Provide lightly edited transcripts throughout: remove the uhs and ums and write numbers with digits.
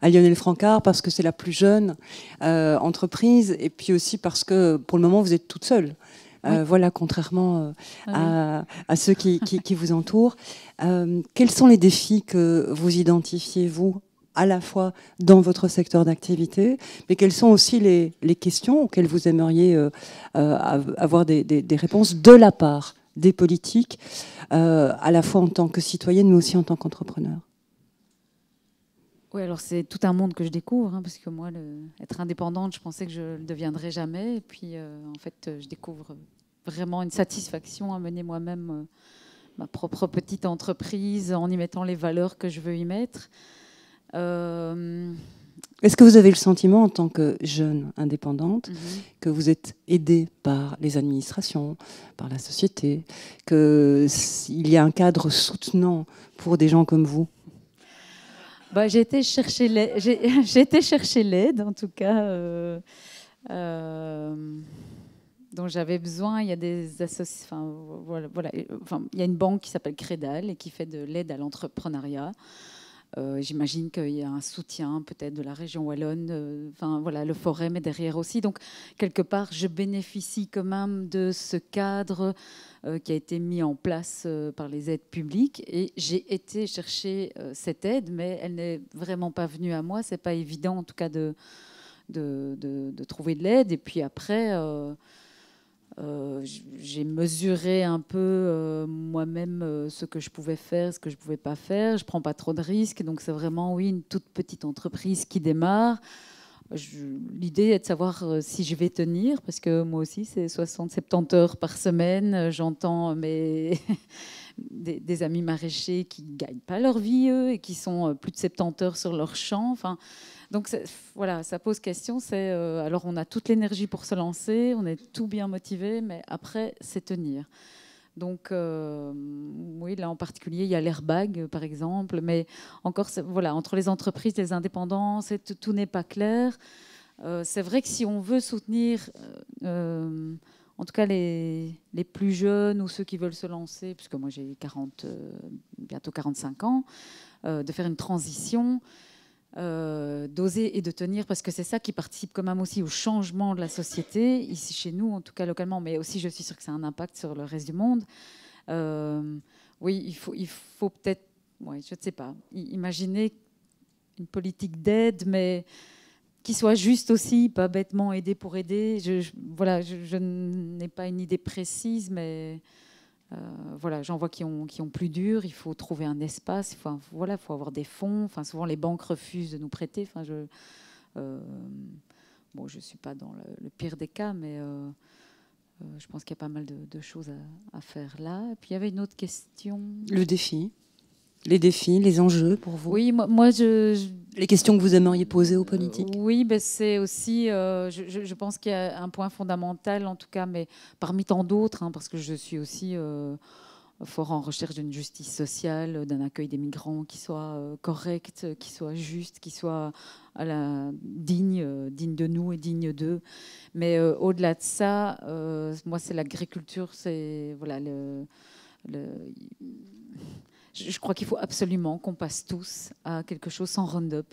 à Lionel Francard parce que c'est la plus jeune entreprise, et puis aussi parce que pour le moment vous êtes toute seule. Oui. Voilà, contrairement Oui. à ceux qui vous entourent. Quels sont les défis que vous identifiez, vous, à la fois dans votre secteur d'activité, mais quelles sont aussi les questions auxquelles vous aimeriez avoir des réponses de la part des politiques, à la fois en tant que citoyenne, mais aussi en tant qu'entrepreneur? Oui, alors c'est tout un monde que je découvre, hein, parce que moi, être indépendante, je pensais que je ne le deviendrais jamais. Et puis, en fait, je découvre vraiment une satisfaction à mener moi-même ma propre petite entreprise en y mettant les valeurs que je veux y mettre. Est-ce que vous avez le sentiment, en tant que jeune indépendante, que vous êtes aidée par les administrations, par la société, qu'il y a un cadre soutenant pour des gens comme vous? Bah, j'ai été chercher l'aide, en tout cas, dont j'avais besoin. Il y a des associations, enfin, il y a une banque qui s'appelle Crédal et qui fait de l'aide à l'entrepreneuriat. J'imagine qu'il y a un soutien peut-être de la région wallonne. Enfin, voilà, le Forum est derrière aussi. Donc, quelque part, je bénéficie quand même de ce cadre qui a été mis en place par les aides publiques. Et j'ai été chercher cette aide, mais elle n'est vraiment pas venue à moi. C'est pas évident, en tout cas, de trouver de l'aide. Et puis après... j'ai mesuré un peu moi-même ce que je pouvais faire, ce que je ne pouvais pas faire. Je ne prends pas trop de risques. Donc, c'est vraiment, oui, une toute petite entreprise qui démarre. L'idée est de savoir si je vais tenir, parce que moi aussi, c'est 60-70 heures par semaine. J'entends des amis maraîchers qui ne gagnent pas leur vie, eux, et qui sont plus de 70 heures sur leur champ. Enfin, donc voilà, ça pose question. Alors on a toute l'énergie pour se lancer, on est tout bien motivé, mais après c'est tenir. Donc oui, là en particulier, il y a l'airbag par exemple, mais encore voilà, entre les entreprises, les indépendants, tout n'est pas clair. C'est vrai que si on veut soutenir, en tout cas les plus jeunes ou ceux qui veulent se lancer, puisque moi j'ai bientôt 45 ans, de faire une transition. D'oser et de tenir, parce que c'est ça qui participe quand même aussi au changement de la société, ici chez nous, en tout cas localement, mais aussi je suis sûre que ça a un impact sur le reste du monde. Oui, il faut peut-être, ouais, je ne sais pas, imaginer une politique d'aide, mais qui soit juste aussi, pas bêtement aider pour aider. Voilà, je n'ai pas une idée précise, mais... voilà, j'en vois qui ont plus dur. Il faut trouver un espace. Voilà, faut avoir des fonds. Enfin, souvent les banques refusent de nous prêter. Enfin, bon, je suis pas dans le pire des cas, mais je pense qu'il y a pas mal de choses à faire là. Et puis il y avait une autre question. Le défi. Les défis, les enjeux pour vous? Oui, moi les questions que vous aimeriez poser aux politiques? Oui, ben c'est aussi, je pense qu'il y a un point fondamental, en tout cas, mais parmi tant d'autres, hein, parce que je suis aussi fort en recherche d'une justice sociale, d'un accueil des migrants qui soit correct, qui soit juste, qui soit digne de nous et digne d'eux. Mais au-delà de ça, moi, c'est l'agriculture, c'est voilà je crois qu'il faut absolument qu'on passe tous à quelque chose sans Roundup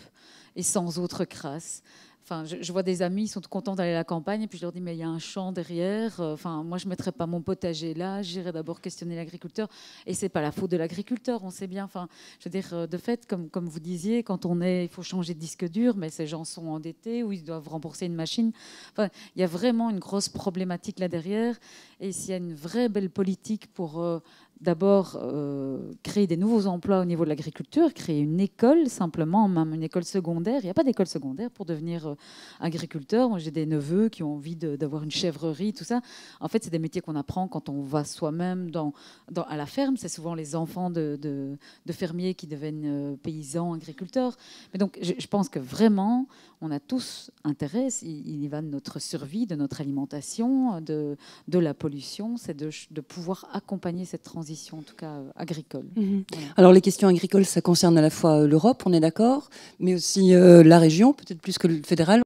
et sans autre crasse. Enfin, je vois des amis, ils sont contents d'aller à la campagne, et puis je leur dis, mais il y a un champ derrière. Enfin, moi, je ne mettrais pas mon potager là. J'irais d'abord questionner l'agriculteur. Et ce n'est pas la faute de l'agriculteur, on sait bien. Enfin, je veux dire, de fait, comme vous disiez, il faut changer de disque dur, mais ces gens sont endettés ou ils doivent rembourser une machine. Enfin, il y a vraiment une grosse problématique là derrière. Et s'il y a une vraie belle politique pour... d'abord, créer des nouveaux emplois au niveau de l'agriculture, créer une école, simplement, même une école secondaire. Il n'y a pas d'école secondaire pour devenir agriculteur. Moi, j'ai des neveux qui ont envie d'avoir une chèvrerie, tout ça. En fait, c'est des métiers qu'on apprend quand on va soi-même à la ferme. C'est souvent les enfants de fermiers qui deviennent paysans, agriculteurs. Mais donc, je pense que vraiment, on a tous intérêt, il y va de notre survie, de notre alimentation, de la pollution, c'est de pouvoir accompagner cette transition, en tout cas agricole. Voilà. Alors les questions agricoles, ça concerne à la fois l'Europe, on est d'accord, mais aussi la région, peut-être plus que le fédéral.